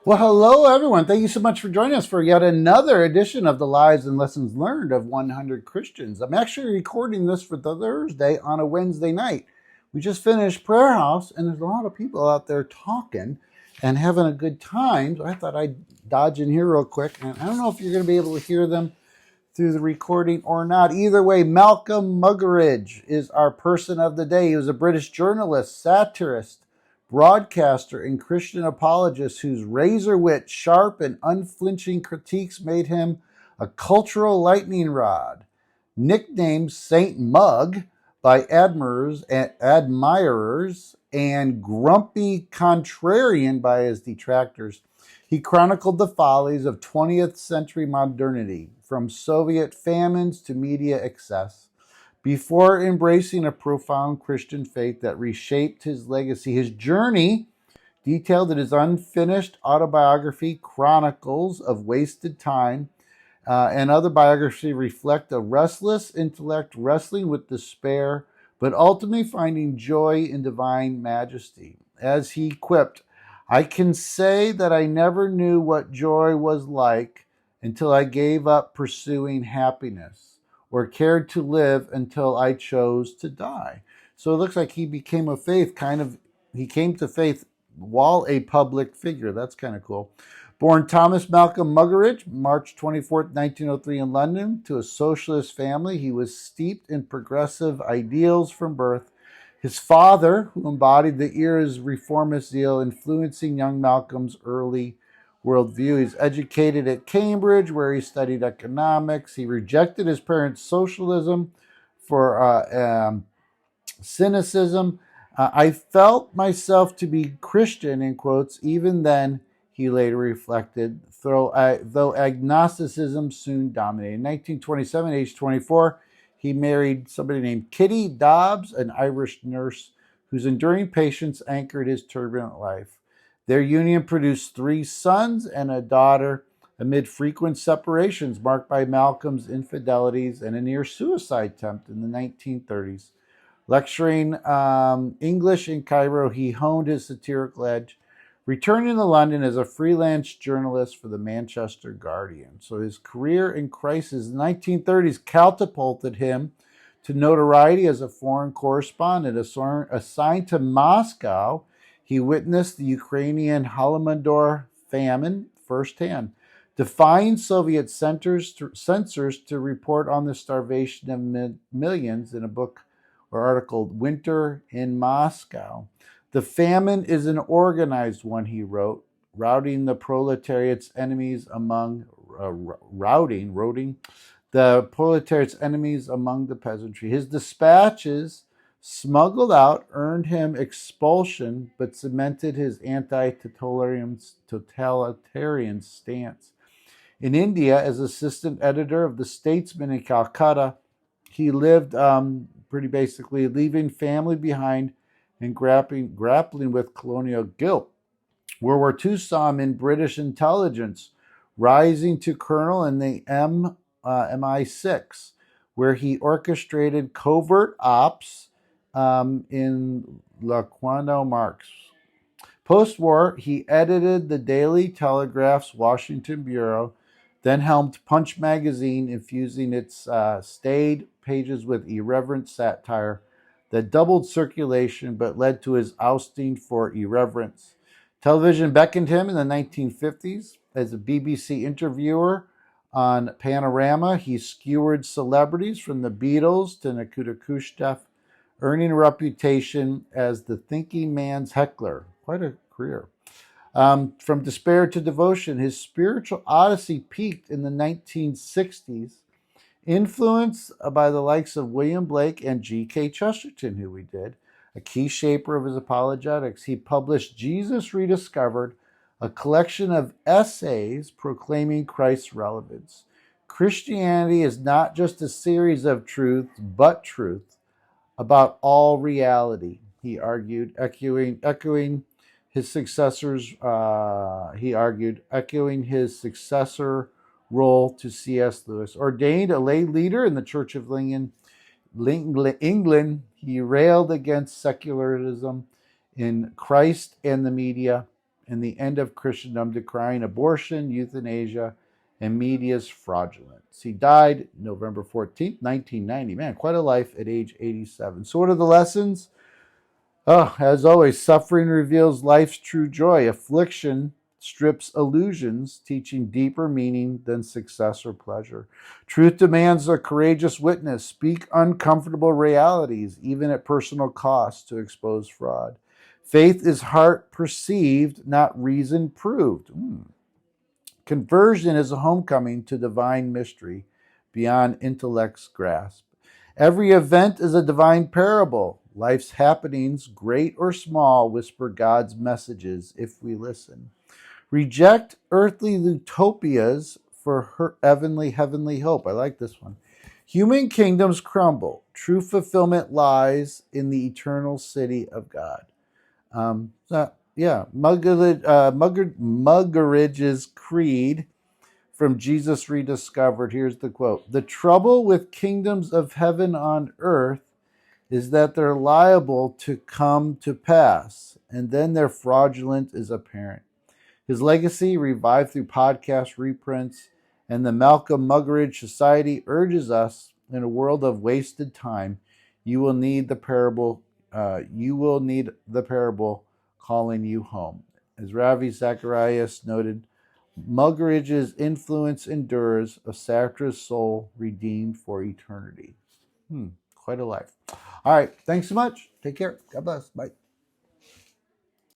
Well, hello, everyone. Thank you so much for joining us for yet another edition of the Lives and Lessons Learned of 100 Christians. I'm actually recording this for Thursday on a Wednesday night. We just finished Prayer House, and there's a lot of people out there talking and having a good time. So I thought I'd dodge in here real quick. And I don't know if you're going to be able to hear them through the recording or not. Either way, Malcolm Muggeridge is our person of the day. He was a British journalist, satirist, broadcaster, and Christian apologist whose razor wit, sharp, and unflinching critiques made him a cultural lightning rod. Nicknamed Saint Mug by admirers and Grumpy Contrarian by his detractors, he chronicled the follies of 20th century modernity, from Soviet famines to media excess, before embracing a profound Christian faith that reshaped his legacy. His journey, detailed in his unfinished autobiography, Chronicles of Wasted Time, and other biographies, reflect a restless intellect wrestling with despair, but ultimately finding joy in divine majesty. As he quipped, "I can say that I never knew what joy was like until I gave up pursuing happiness, or cared to live until I chose to die." So it looks like he became a faith, he came to faith while a public figure. That's kind of cool. Born Thomas Malcolm Muggeridge, March 24th, 1903 in London, to a socialist family, he was steeped in progressive ideals from birth. His father, who embodied the era's reformist zeal, influencing young Malcolm's early worldview. He's educated at Cambridge, where he studied economics. He rejected his parents' socialism for cynicism. "I felt myself to be Christian," in quotes, even then, he later reflected, though agnosticism soon dominated. In 1927, age 24, he married somebody named Kitty Dobbs, an Irish nurse whose enduring patience anchored his turbulent life. Their union produced 3 sons and a daughter amid frequent separations marked by Malcolm's infidelities and a near suicide attempt in the 1930s. Lecturing English in Cairo, he honed his satirical edge, returning to London as a freelance journalist for the Manchester Guardian. So his career in crisis in the 1930s catapulted him to notoriety as a foreign correspondent. Assigned to Moscow, he witnessed the Ukrainian Holodomor famine firsthand, defying Soviet censors to report on the starvation of millions in a book or article, Winter in Moscow. "The famine is an organized one," he wrote, routing the proletariat's enemies among the peasantry. His dispatches, smuggled out, earned him expulsion, but cemented his anti-totalitarian stance. In India, as assistant editor of the Statesman in Calcutta, he lived pretty basically, leaving family behind and grappling with colonial guilt. World War II saw him in British intelligence, rising to colonel in the MI6, where he orchestrated covert ops in La Quando Marx. Post-war, he edited the Daily Telegraph's Washington bureau, then helmed Punch magazine, infusing its staid pages with irreverent satire that doubled circulation but led to his ousting for irreverence. Television beckoned him in the 1950s as a BBC interviewer on Panorama. He skewered celebrities from the Beatles to Nikita Khrushchev, earning a reputation as the thinking man's heckler. Quite a career. From despair to devotion, his spiritual odyssey peaked in the 1960s, influenced by the likes of William Blake and G.K. Chesterton, who we did, a key shaper of his apologetics. He published Jesus Rediscovered, a collection of essays proclaiming Christ's relevance. Christianity is not just a series of truths, but truth about all reality, he argued, echoing his successor's role to C.S. Lewis. Ordained a lay leader in the Church of England, he railed against secularism in Christ and the media and the end of Christendom, decrying abortion, euthanasia, and media's fraudulence. He died November 14th, 1990. Man, quite a life at age 87. So what are the lessons? Oh, as always, suffering reveals life's true joy. Affliction strips illusions, teaching deeper meaning than success or pleasure. Truth demands a courageous witness. Speak uncomfortable realities, even at personal cost, to expose fraud. Faith is heart perceived, not reason proved. Conversion is a homecoming to divine mystery beyond intellect's grasp. Every event is a divine parable. Life's happenings, great or small, whisper God's messages if we listen. Reject earthly utopias for heavenly hope. I like this one. Human kingdoms crumble. True fulfillment lies in the eternal city of God. Muggeridge's creed from Jesus Rediscovered. Here's the quote. The trouble with kingdoms of heaven on earth is that they're liable to come to pass, and then their fraudulence is apparent. His legacy, revived through podcast reprints, and the Malcolm Muggeridge Society urges us, in a world of wasted time, you will need the parable calling you home. As Ravi Zacharias noted, Muggeridge's influence endures, a Sartre's soul redeemed for eternity. Quite a life. All right. Thanks so much. Take care. God bless. Bye.